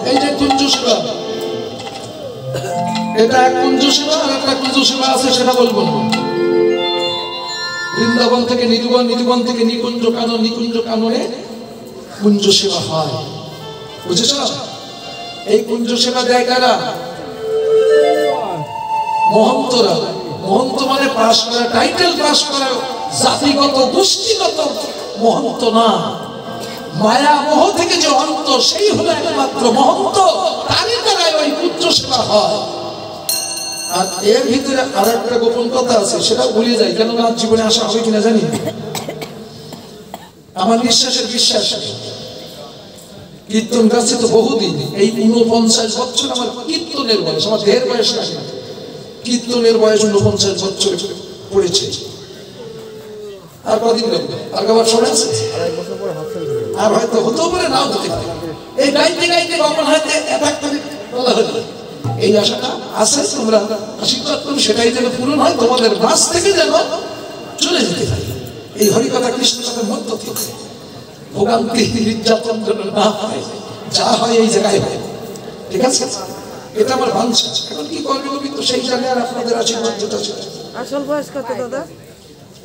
এই যে কুঞ্জ সেবা, এটা এক কুঞ্জ সেবা আর একটা কুঞ্জ সেবা আছে, সেটা বলবো না। বৃন্দাবন থেকে নিরুবন, নিরুবন থেকে নিকুঞ্জ কানন, নিকুঞ্জ কাননে কুঞ্জ সেবা হয়, বুঝেছ? এই কুঞ্জ সেবা দেয় কারা? মহন্তরা। মহন্ত মানে পাশ করা, টাইটেল পাশ করা, জাতিগত গোষ্ঠীগত মহন্ত না। মায়া মোহ থেকে যে অন্ত, সেই হলো একমাত্র মহন্ত, তারই দ্বারাই ওই কুঞ্জ সেবা হয়। আর এর ভিতরে আর একটা গোপন কথা আছে, সেটা ভুলে যাই, কেন না জীবনে আসা হবে কিনা জানি। আমার নিঃশ্বাসের বিশ্বাস, কীর্তন গাছে তো বহুদিন, এই 49 বছর আমার কীর্তনের বয়স, আমার দেহের বয়স না, কীর্তনের বয়স 49 বছর পড়েছে। আর কদিন লাগবে? আর আবার সময় আছে, আর হয়তো হতেও পারে, নাও হতে পারে। এই গাইতে গাইতে কখন হয়তো অ্যাটাক করে বলা হলো, এই আশাটা আছে, তোমরা আশীর্বাদ করো সেটাই যেন পূরণ হয়, তোমাদের মাঝ থেকে যেন চলে যেতে পারে এই হরিকথা কৃষ্ণ কথার মধ্য থেকে। ভোগান্তি নির্যাতন যেন না হয়, যা হয় এই জায়গায় হয়, ঠিক আছে? এটা আমার বাঞ্ছা। এখন কি করবে গোবিন্দ সেই জানে, আর আপনাদের আশীর্বাদ যেটা ছিল। আসল বয়স কত দাদা?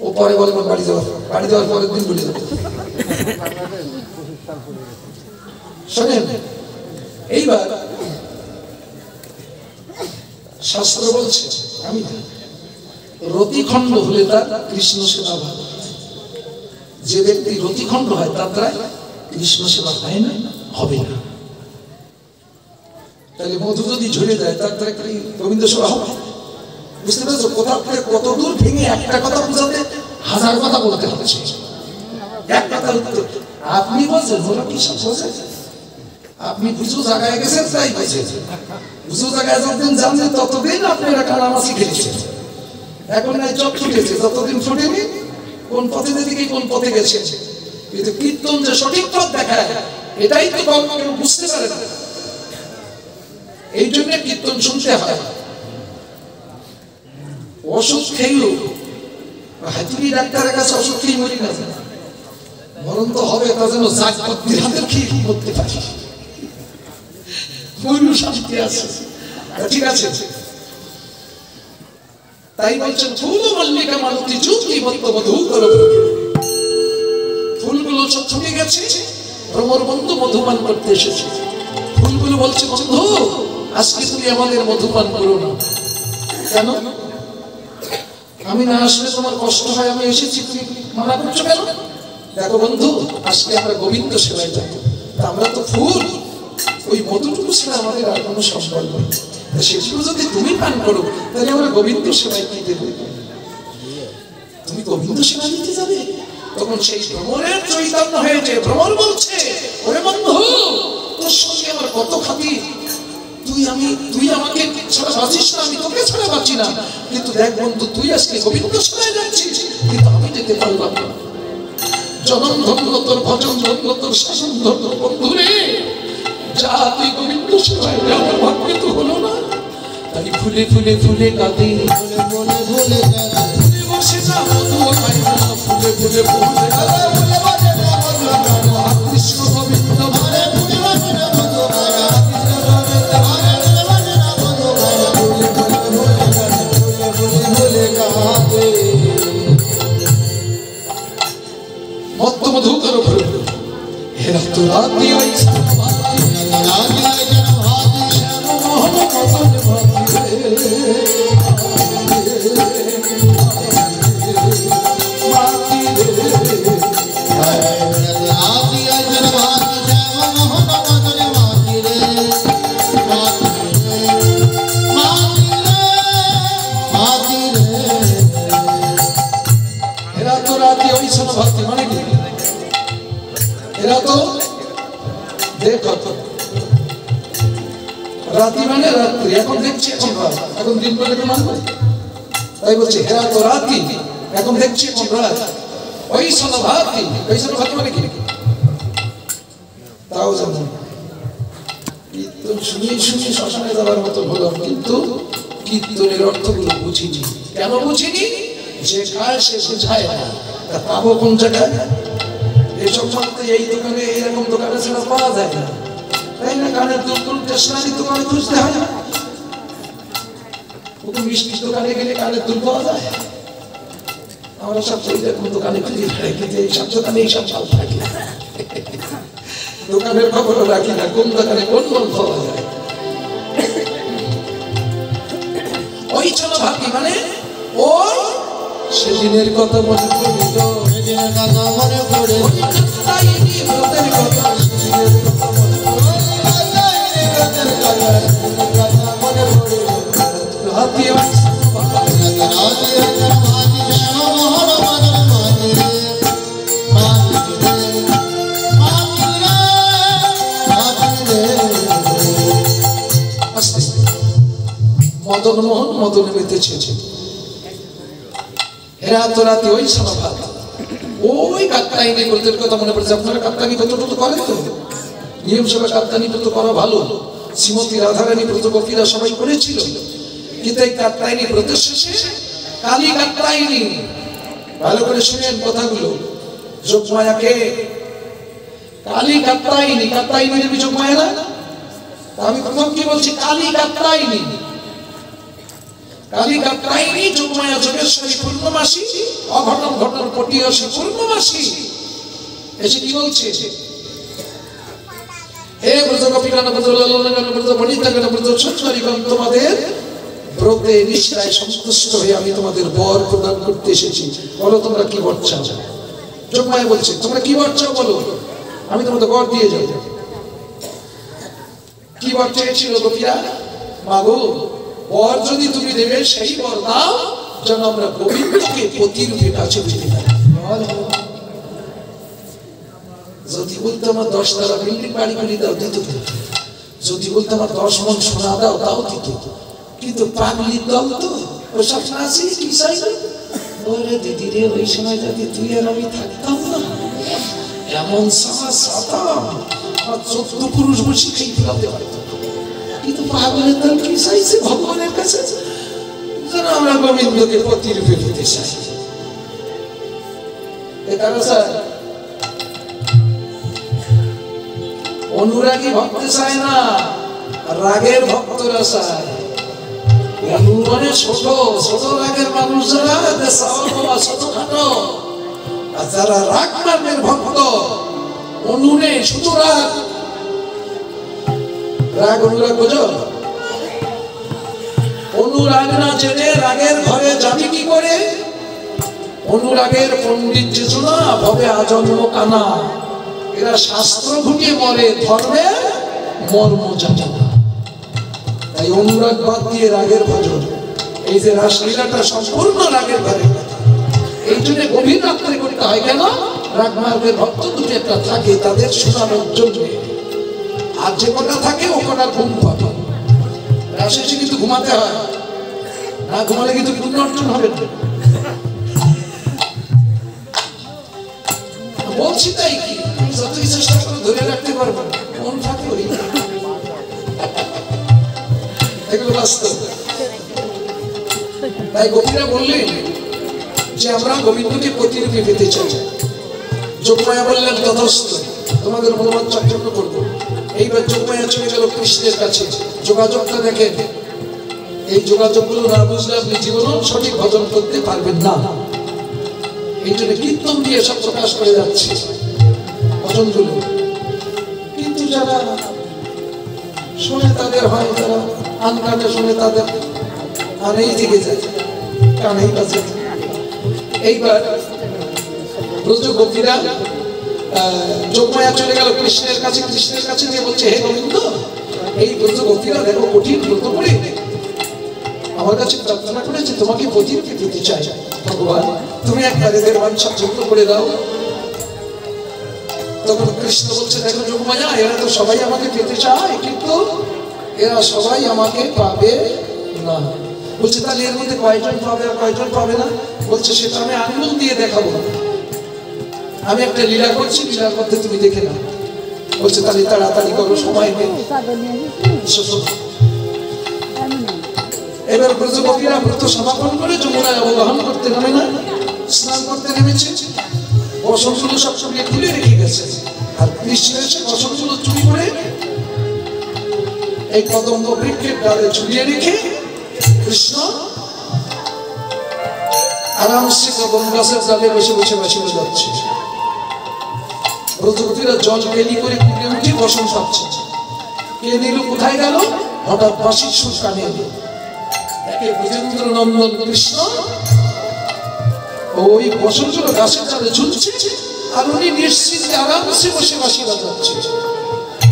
ও পরে বলবো, বাড়ি যাওয়ার পরের দিন বলে দেবো। শোনেন, এইবার শাস্ত্র বলছে, আমি রতিখণ্ড হলে তার কৃষ্ণ সেবা ভালো। যে ব্যক্তি রতিখণ্ড হয় তার দ্বারা কৃষ্ণ সেবা হয় না, হবে না। তাহলে মধু যদি ঝরে যায় তার দ্বারা কি গোবিন্দ সেবা হবে? বুঝতে পারছো? কোথাও থেকে কত দূর ভেঙে একটা কথা বোঝাতে 1000 কথা বলতে হচ্ছে। এক কথার উত্তর আপনি বলছেন, ওরা কি সব বোঝে? আপনি বুঝু জায়গায় গেছেন তাই বুঝেছেন। বুঝু জায়গায় যতদিন জানলেন ততদিন আপনারা কানামাছি খেয়েছেন। এখন নাই চোখ ফুটেছে, যতদিন ফুটেনি কোন পথে দিকে কোন পথে গেছে। কিন্তু কীর্তন যে সঠিক পথ দেখায়, এটাই তো কেউ বুঝতে পারে না। এই জন্য কীর্তন শুনতে হয়। ওষুধ খেয়েও হাতুড়ি ডাক্তারের কাছে ওষুধ খেয়ে মরি না, মরণ তো হবে, তা যেন জাগপত্তির হাতে খেয়ে করতে পারি, মরু শান্তি আছে, ঠিক আছে? তাই বলছেন, ফুল মল্লিকা মালতী জ্যোতি মত্ত মধু করো। ফুলগুলো সব ছুটে গেছে, ভ্রমর বন্ধু মধুপান করতে এসেছে। ফুলগুলো বলছে, বন্ধু আজকে তুমি আমাদের মধুপান করো না। কেন? আমি না আসলে তোমার কষ্ট হয়, আমি এসেছি, তুমি মানা করছো কেন? দেখো বন্ধু, আজকে আমরা গোবিন্দ সেবায় যাবো, আমরা তো ফুল, ওই মধুটুকু ছাড়া আমাদের আর কোনো সম্বল নেই। সেগুলো যদি তুমি পান করো তাহলে আমরা গোবিন্দ সেবায় কি দেবো? তুমি গোবিন্দ সেবা দিতে যাবে? তখন সেই ভ্রমরের চৈতন্য হয়েছে। ভ্রমর বলছে, ওরে বন্ধু, তোর সঙ্গে আমার কত খাতির, তুই আমাকে ছাড়া বাঁচিস না, আমি তোকে ছাড়া বাঁচি না। কিন্তু দেখ বন্ধু, তুই আজকে গোবিন্দ সেবায় যাচ্ছিস, কিন্তু আমি যেতে পারলাম না। জনম ধন্য তোর, ভজন ধন্য তোর, শাসন ধন্য বন্ধু রে, যা তুই গোবিন্দ সেবায়, আমার ভাগ্যে তো হলো না। তাই ফুলে ফুলে ফুলে কাঁদে, ফুলে ফুলে ফুলে বসে যা মধু খাই না, ফুলে ফুলে ফুলে কাঁদে, ফুলে বসে যা মধু খাই না, কৃষ্ণ গোবিন্দ ঘরে ফুলে বসে যা মধু খাই না, কৃষ্ণ গোবিন্দ ঘরে ফুলে বসে যা মধু খাই না, ফুলে ফুলে ফুলে কাঁদে, ফুলে ফুলে ফুলে কাঁদে। মত্ত মধু করো ফুলে, হেরা তো রাতি ওই রাতি মানে রাত্রি, এখন দেখছি এখন দিন বলে তো মানবো, তাই বলছে হেরা তো রাতি, এখন দেখছি এখন রাত। ওই সনভাতি, ওই সনভাতি মানে কি? তাও যেমন কীর্তন শুনিয়ে শুনিয়ে শ্মশানে যাওয়ার মতো হলাম, কিন্তু কীর্তনের অর্থগুলো বুঝিনি। কেন বুঝিনি? যে খায় সে বোঝায় না, তা পাবো কোন জায়গায়? এসব মাত্র এই দোকানে, এইরকম দোকানে ছাড়া পাওয়া যায় না, তাই না? কানের দুল স্টেশনারি দোকানে খুঁজতে হয় না, মিষ্টির দোকানে গেলে কানের দুল পাওয়া যায়। আমরা সব এইরকম দোকানে খুঁজে রাখি যে এইসব দোকানে এইসব চাল রাখি, দোকানের খবরও রাখি না কোন দোকানে কোন কোন পাওয়া যায়। ওই চলো ভাবি মানে ওই সেদিনের কথা মনে পড়িল, সেদিনের কথা মনে পড়ে কাটাইনি ব্রতের কথা, সেদিনের কথা মনে পড়ে ব্রতের কথা, সেদিনের কথা মনে পড়ে হাতি মদন মোহন মদনে মেতেছে। এরা তো রাতে ওই সমাভাত ওই কাপ্তাইনি ব্রতের কথা মনে পড়েছে। আপনারা কাপ্তানি ব্রত তো করেন তো? নিয়ম সভা কাপ্তানি ব্রত করা ভালো। শ্রীমতী রাধারানী ব্রত গোপীরা সবাই করেছিল, কিন্তু এই কাপ্তাইনি ব্রতের শেষে কালী কাপ্তাইনি, ভালো করে শুনেন কথাগুলো, যোগমায়াকে কালী কাপ্তাইনি, কাপ্তাইনি দেবী যোগমায়া না? আমি প্রথম কি বলছি? কালী কাপ্তাইনি, কালী কাপ্তাইনি যোগমায়া যোগেশ্বরী পূর্ণমাসী, অঘটন ঘটন পটিয়সী পূর্ণমাসী এসে কি বলছে? হে ব্রজ গোপীগণ, ব্রজ লালনগণ, ব্রজ বনিতাগণ, ব্রজ সুন্দরীগণ, তোমাদের ব্রতে নিষ্ঠায় সন্তুষ্ট হয়ে আমি তোমাদের বর প্রদান করতে এসেছি। বলো তোমরা কি বর চাও? যোগমায়া বলছে তোমরা কি বর চাও বলো, আমি তোমাদের বর দিয়ে যাই। কি বর চেয়েছিল গোপীরা? মাগো বর যদি তুমি দেবে সেই বর দাও যেন আমরা গোবিন্দকে পতিরূপে কাছে পেতে পারি। যদি বলতো আমার 10 তলা বিল্ডিং বাড়ি করে দাও দিত, যদি বলতো আমার 10 মণ সোনা দাও তাও দিত, কিন্তু পাগলির দল তো ওসব নাচি কি চাইবে? ওরে দিদি রে, ওই সময় যদি তুই আর আমি থাকতাম না, এমন সমাজ সাতাম আর 14 পুরুষ বসে খেয়ে ফেলাতে পারত। কিন্তু পাগলের দল কি চাইছে ভগবানের কাছে? যেন আমরা গোবিন্দকে পতিরূপে পেতে চাই। এটারও স্যার অনুরাগী ভক্ত চায় না, রাগের ভক্তরা চায়। অনুমানে ছোট ছোট রাগের মানুষ যারা ছোটখাটো, আর যারা রাগ মার্গের ভক্ত অনুনে শুধু রাগ রাগ অনুরাগ বোঝো? অনুরাগ না জেনে রাগের ঘরে যাবি কি করে? অনুরাগের পণ্ডিত যেত না ভবে আজন্ম কানা, এরা শাস্ত্র ঘুটিয়ে মরে, ধর্মে মর্ম জানে না। তাই অনুরাগ বাদ দিয়ে রাগের ভজন, এই যে রাসলীলাটা সম্পূর্ণ রাগের ঘরে, এই জন্য গভীর রাত্রে করতে হয়। কেন? রাগ মার্গের ভক্ত দুটো একটা থাকে তাদের শোনানোর জন্য, আর যে কটা থাকে ও কটা ঘুম পাবে। রাসে কিন্তু ঘুমাতে হয়, না ঘুমালে কিন্তু পুণ্য অর্জন হবে না। বলছি তাই কি যতই চেষ্টা করে ধরে রাখতে পারবো মন থাকে করি, এগুলো বাস্তব। তাই গোপীরা বললেন যে আমরা গোবিন্দকে প্রতিরূপে পেতে চাই। যোগমায়া বললেন তথস্থ, তোমাদের মনোবাদ চঞ্চল করবো। এইবার যোগমায়া চলে গেল কৃষ্ণের কাছে। যোগাযোগটা দেখেন, এই যোগাযোগগুলো না বুঝলে আপনি জীবনেও সঠিক ভজন করতে পারবেন না। এই জন্য কীর্তন দিয়ে সব প্রকাশ করে যাচ্ছে ভজনগুলো, কিন্তু যারা শুনে তাদের হয়, যারা আনকানে শুনে তাদের আনেই থেকে যায়, কানেই বাজে। এইবার ব্রজ গোপীরা যোগমায়া চলে গেল কৃষ্ণের কাছে। কৃষ্ণের কাছে যে বলছে, হে গোবিন্দ, এই ব্রজ গোপীরা দেখো কঠিন ব্রত করে আমার কাছে প্রার্থনা করেছে, তোমাকে প্রতিরূপে পেতে চাই। ভগবান তুমি একবার এদের বাঞ্ছা পূর্ণ করে দাও। তখন কৃষ্ণ বলছে, দেখো যোগমায়া, এরা তো সবাই আমাকে পেতে চায়, কিন্তু এরা সবাই আমাকে পাবে না। বলছে তাহলে এর মধ্যে কয়জন পাবে আর কয়জন পাবে না? বলছে সেটা আমি আঙ্গুল দিয়ে দেখাবো, আমি একটা লীলা করছি, লীলার মধ্যে তুমি দেখে না। বলছে তাহলে তাড়াতাড়ি করো, সময় নেই। এবার ব্রজ গোপীরা ব্রত সমাপন করে যমুনায় অবগাহন করতে নামে না, স্নান করতে নেমেছে। বসনগুলো সব সঙ্গে তুলে রেখে গেছে, আর কৃষ্ণ এসে বসনগুলো চুরি করে এই কদম্ব বৃক্ষের ডালে ঝুলিয়ে রেখে কৃষ্ণ আরামসে কদম গাছের ডালে বসে বসে বাঁশি যাচ্ছে। ব্রজবতীরা জল কেলি করে কুড়ে উঠে বসন পাচ্ছে। কে নিল, কোথায় গেল? হঠাৎ বাঁশির সুর কানে এলো। একে ব্রজেন্দ্র নন্দন কৃষ্ণ ওই বসনগুলো গাছের ডালে ঝুলছে, আর উনি নিশ্চিন্তে আরামসে বসে বাঁশি বাজাচ্ছে।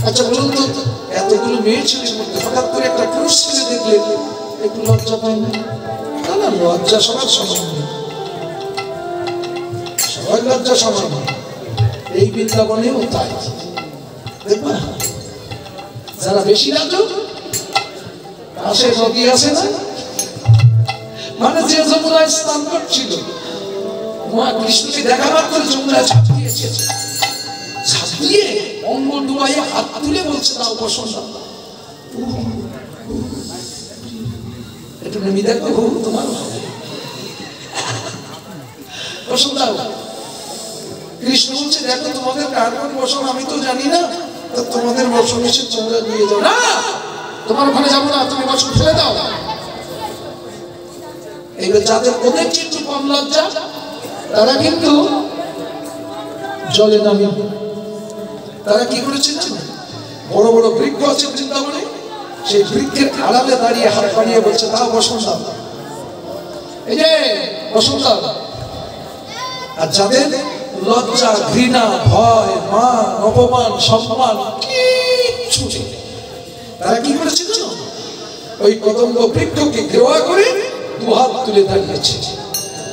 আচ্ছা বলুন তো, এতগুলো মেয়ে ছেলের মধ্যে হঠাৎ করে একটা পুরুষ ছেলে দেখলে একটু লজ্জা পায় না? না না, লজ্জা সবার সমান নেই, সবার লজ্জা সমান। এই বৃন্দাবনেও তাই দেখবা, যারা বেশি লাজুক পাশে নদী আছে না, মানে যে যমুনায় স্নান করছিল, মা কৃষ্ণকে দেখা মাত্র যমুনায় ঝাঁপ দিয়েছে, ঝাঁপ দিয়ে অঙ্গ ডুবাইয়ে হাত তুলে বলছে দাও বসন দাও, একটু নেমে দেখো তোমার বসন দাও। কৃষ্ণ বলছে দেখো তোমাদের কার কোন বসন আমি তো জানি না, তোমাদের বসন এসে তোমরা নিয়ে যাও। না, তোমার ওখানে যাবো না, তুমি বসন ফেলে দাও। এইবার যাদের ওদের একটু কম লজ্জা, তারা কিন্তু জলে নামে। তারা কি করেছে জানো? বড় বড় বৃক্ষ আছে বৃন্দাবনে, সেই বৃক্ষের আড়ালে দাঁড়িয়ে হাত বাড়িয়ে বলছে দাও বসন দাও, এই যে বসন দাও। আর যাদের লজ্জা, ঘৃণা, ভয়, মান, অপমান, সম্মান কিচ্ছু নেই, তারা কি করেছে জানো? ওই কদম্ব বৃক্ষকে ঘেরা করে দুহাত তুলে দাঁড়িয়েছে,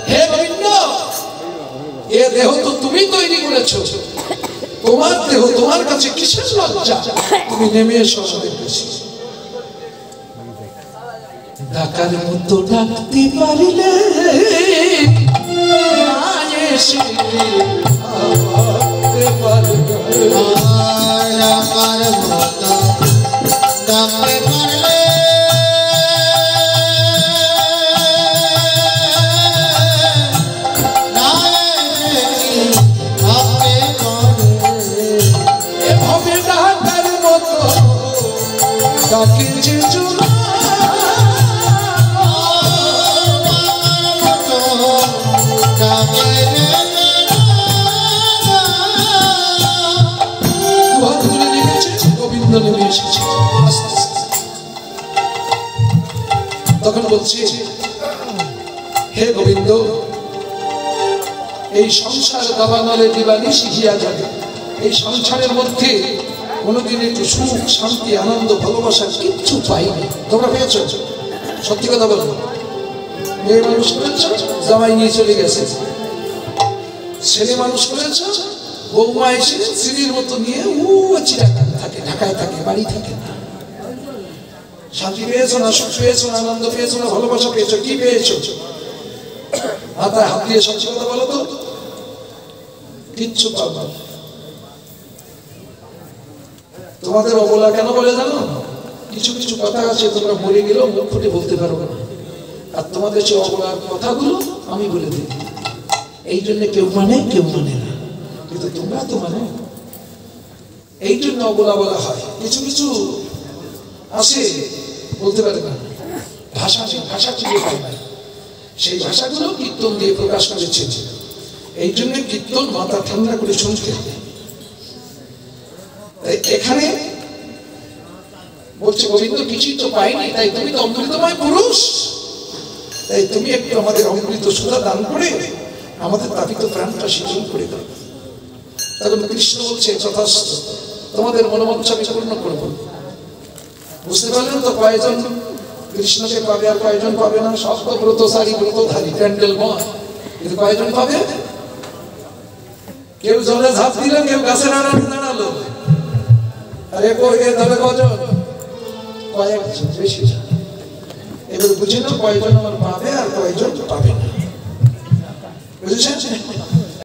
হে গোবিন্দ, এ দেহ তো তুমি তৈরি করেছো, তোমার দেহ, তোমার কাছে কিসের লজ্জা? তুমি নেমে এসো আমাদের কাছে। ডাকার মতো ডাকতে পারিলে তখন বলছে হে গোবিন্দ, এই সংসার দাবানলে দিবানি শিখিয়া যাবে, এই সংসারের মধ্যে কোনোদিন একটু সুখ, শান্তি, আনন্দ, ভালোবাসা কিচ্ছু পাইনি। তোমরা পেয়েছ? সত্যি কথা বলো, মেয়ে মানুষ করেছ, জামাই নিয়ে চলে গেছে, ছেলে মানুষ করেছ, বৌমা এসে স্ত্রীর মতো নিয়ে চিড়াখানে থাকে, ঢাকায় থাকে, বাড়ি থাকে না। শান্তি পেয়েছো না, সুখ পেয়েছো না, আনন্দ পেয়েছো না, ভালোবাসা পেয়েছো, কি পেয়েছো? মাথায় হাত দিয়ে সত্যি কথা বলো তো, কিচ্ছু পাবো। তোমাদের অবলা কেন বলে জানো? কিছু কিছু কথা আছে তোমরা মরে গেলেও মুখ ফুটে বলতে পারবো না, আর তোমাদের সেই অবলার কথাগুলো আমি বলে দিই। এই জন্য কেউ মানে কেউ মানে না, কিন্তু তোমরা তো মানে, এই জন্য অবলা বলা হয়। কিছু কিছু আসে বলতে পারে না, ভাষা নেই, ভাষা খুঁজে পায় না, সেই ভাষাগুলো কীর্তন দিয়ে প্রকাশ করেছে। এই জন্য কীর্তন মাথা ঠান্ডা করে শুনতে হবে। এখানে বলছে গোবিন্দ কিছুই তো পাইনি, তাই তুমি তো অমৃতময় পুরুষ, তাই তুমি একটু আমাদের অমৃত সুধা দান করে আমাদের তাপিত প্রাণটা শীতল করে দাও। তখন কৃষ্ণ বলছে যথাস্ত, তোমাদের মনোবাঞ্ছা আমি পূর্ণ করবো। বুঝতে পারলেন তো কয়েকজন কৃষ্ণকে পাবে আর কয়েকজন পাবে না? সব তো ব্রতচারী, ব্রতধারী, প্যান্ডেল ময়, কিন্তু কয়েকজন পাবে? কেউ জলে ঝাঁপ দিল, কেউ গাছের আড়ালে দাঁড়ালো, আরে এ ধরে কজন? কয়েকজন, বেশি। এবার বুঝে না কয়েকজন আমার পাবে আর কয়েকজন পাবে না, বুঝেছেন?